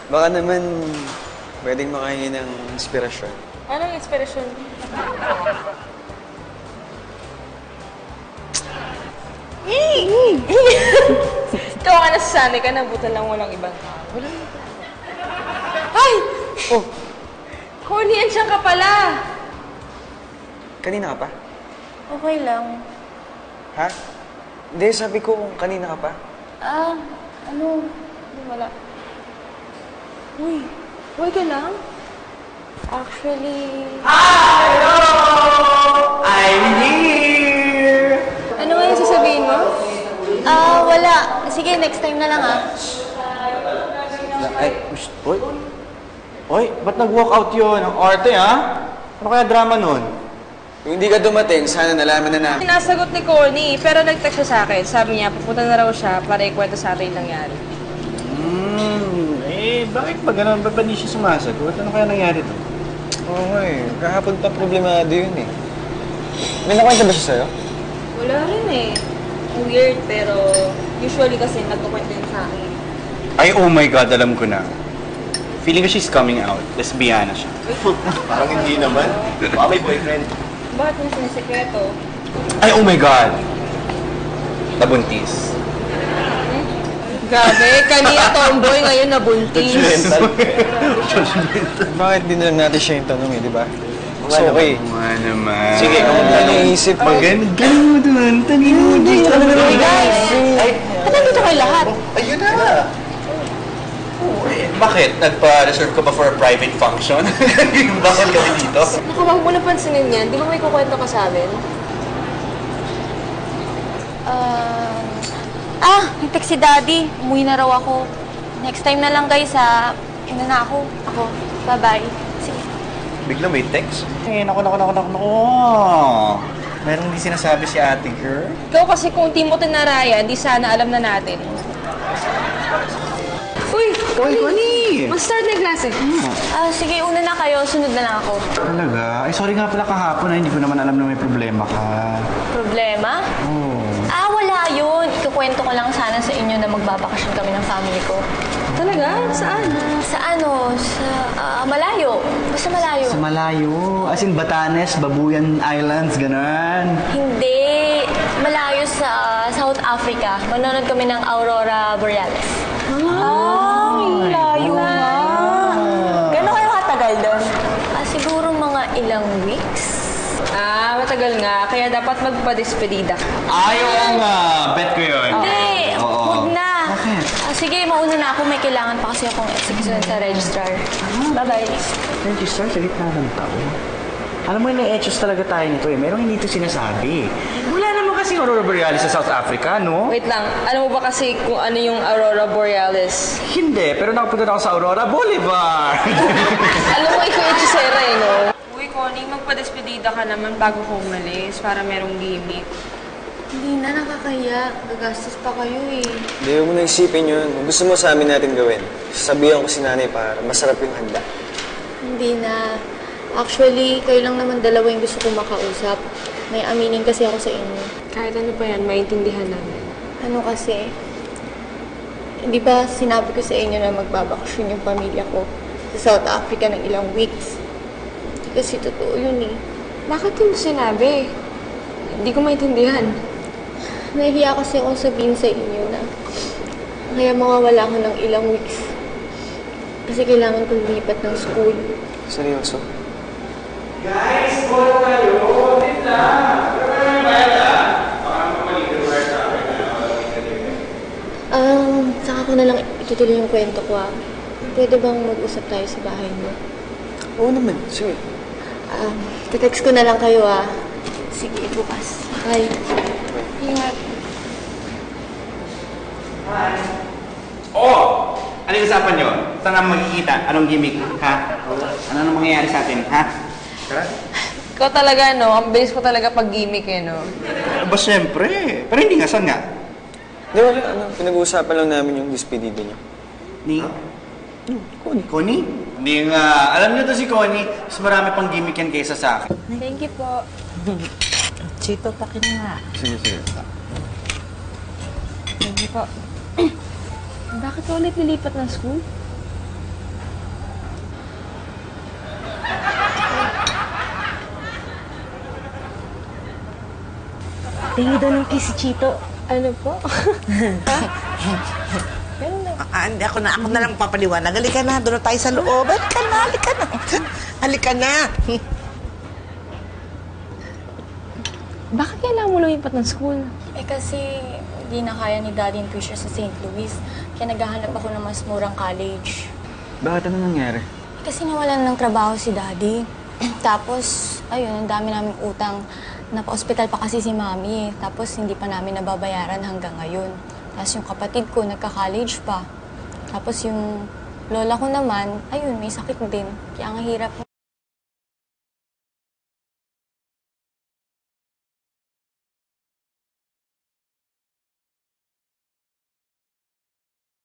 Baka naman pwedeng makahingi ng inspirasyon. Anong inspirasyon? Ikaw nga nasasanay ka na, buta lang walang ibang tao. Wala. Ay! Oh, Connie, andiyan ka pala! kanina ka pa? Okay lang. Ha? Hindi, sabi ko kung kanina ka pa. Hindi, wala. Uy, okay ka lang? Actually... Hello! I'm here! Ano nga yung sasabihin mo? Wala. Sige, next time na lang Ay, oy. Oy, ba't nag-walk out yun? Ang arte, ha? Ano kaya drama nun? Kung hindi ka dumating, sana nalaman na namin. Sinasagot ni Connie, pero nag-text siya sa akin. Sabi niya, pupunta na raw siya para ikwento sa atin yung nangyari. Bakit ba ganun? Ba't ba di siya sumasagot? Ano kaya nangyari to? Oo kahapon pa problemado yun eh. May nakwento ba siya sa'yo? Wala rin eh. Weird, pero usually kasi nagkukwento yun sa akin. Ay, oh my God, alam ko na. Feeling ko she's coming out. Lesbiana siya. Parang hindi naman. Baka may boyfriend. Bakit mo sinisikreto? Ay, oh my God! Nabuntis. Grabe, kanina tomboy, ngayon nabuntis. Bakit di na lang natin siya yung tanong di ba? So, okay. Naman. Sige, kung ano iisip mo. Galing mo dun. Tanin mo dun. Hey guys! Ba't nandito kayo lahat? Ayun na! Bakit? Nagpa-reserve ka ba for a private function? Bakit kami dito? Naku, wag mo na pansinin yan. Di ba may kukwento ka sa amin? Nag-text si Daddy. Umuwi na raw ako. Next time na lang, guys, ha. Ina na ako. Bye-bye. Sige. Bigla may text? Naku. Meron hindi sinasabi si ate girl? Ikaw kasi kung di mo tinaraya, di sana alam na natin. Uy! Connie! Mag-start na yung klase. Sige, una na kayo. Sunod na lang ako. Talaga? Ay, sorry nga pala kahapon na hindi ko naman alam na may problema ka. Problema? Oo. Wala yun. Ikukwento ko lang sana sa inyo na magbabakasyon kami ng family ko. Talaga? Saan? Sa malayo. Basta malayo. Sa malayo? As in Batanes, Babuyan Islands, gano'n? Hindi. Malayo sa South Africa. Manonood kami ng Aurora Borealis. Layo nga. Gano'n kayo katagal doon? Siguro mga ilang weeks. Matagal nga. Kaya dapat magpa-despedida ka. Ayaw nga! Bet ko yun. Hindi, huwag na. Bakit? Sige, mauna na ako. May kailangan pa kasi akong execution sa registrar. Bye-bye. Registrar, sa gitna ng tao. Alam mo, na-etchos talaga tayo nito eh. Merong hindi ito sinasabi. Wala naman kasi Aurora Borealis sa South Africa, no? Wait lang. Alam mo ba kasi kung ano yung Aurora Borealis? Hindi, pero nakapunta na ako sa Aurora Boulevard. Alam mo, ikaw yung chisera eh, no? Uy, Connie, magpa-despedida ka naman bago ko umalis para merong gimmick. Hindi na, nakakaya. Gagastos pa kayo eh. Hindi, huwag mo na isipin yun. Kung gusto mo sa amin natin gawin, sasabihan ko si nanay para masarap yung handa. Hindi na. Actually, kayo lang naman dalawa yung gusto kong makausap. May aminin kasi ako sa inyo. Kahit ano pa yan, maintindihan namin. Ano kasi, di ba sinabi ko sa inyo na magbabakasyon yung pamilya ko sa South Africa ng ilang weeks? Kasi totoo yun eh. Bakit mo sinabi? Hindi ko maintindihan. Nahihiya kasi akong sabihin sa inyo na kaya mawawala ako ng ilang weeks. Kasi kailangan kong lumipat ng school. Seryoso? Guys, call kayo! Wait lang! Pero may bayad ah! Baka mamalitin mo sa akin. Saka ko na lang itutuloy yung kwento ko ah. Pwede bang mag-usap tayo sa bahay mo? Oo naman, sige. Text ko na lang kayo ah. Sige, bukas. Bye. Ingat. Oh! Ano yung usapan nyo? Saan nga magkikita? Anong gimmick? Ha? Ano mangyayari sa atin? Ha? Tara? Ikaw talaga, no? Ang bilis ko talaga pag-gimmick eh, no? Ba, syempre. Pero hindi nga, saan nga? Hindi, wala. Pinag-uusapan lang namin yung despedida niyo. Ni? Connie? Hindi nga. Alam niyo to si Connie, mas marami pang gimmick yan kaysa sa akin. Thank you po. Chito, takin nga. Sige. Sige po. Bakit ka ulit nilipat ng school? Tingi daw ng kiss si Chito. Ano po? Hindi, ako na lang papaliwanag. Halika na, doon na tayo sa loob. Halika na, halika na. Halika na. Bakit kailangan mo lumipat ng school? Kasi hindi na kaya ni Daddy yung tuition sa St. Louis. Kaya naghahanap ako ng mas murang college. Bakit ano nangyari? Kasi nawalan ng trabaho si Daddy. Tapos, ayun, ang dami naming utang. Napa-hospital pa kasi si Mami. Tapos, hindi pa namin nababayaran hanggang ngayon. Tapos yung kapatid ko, nagka-college pa. Tapos yung lola ko naman, ayun, may sakit din. Kaya ang hirap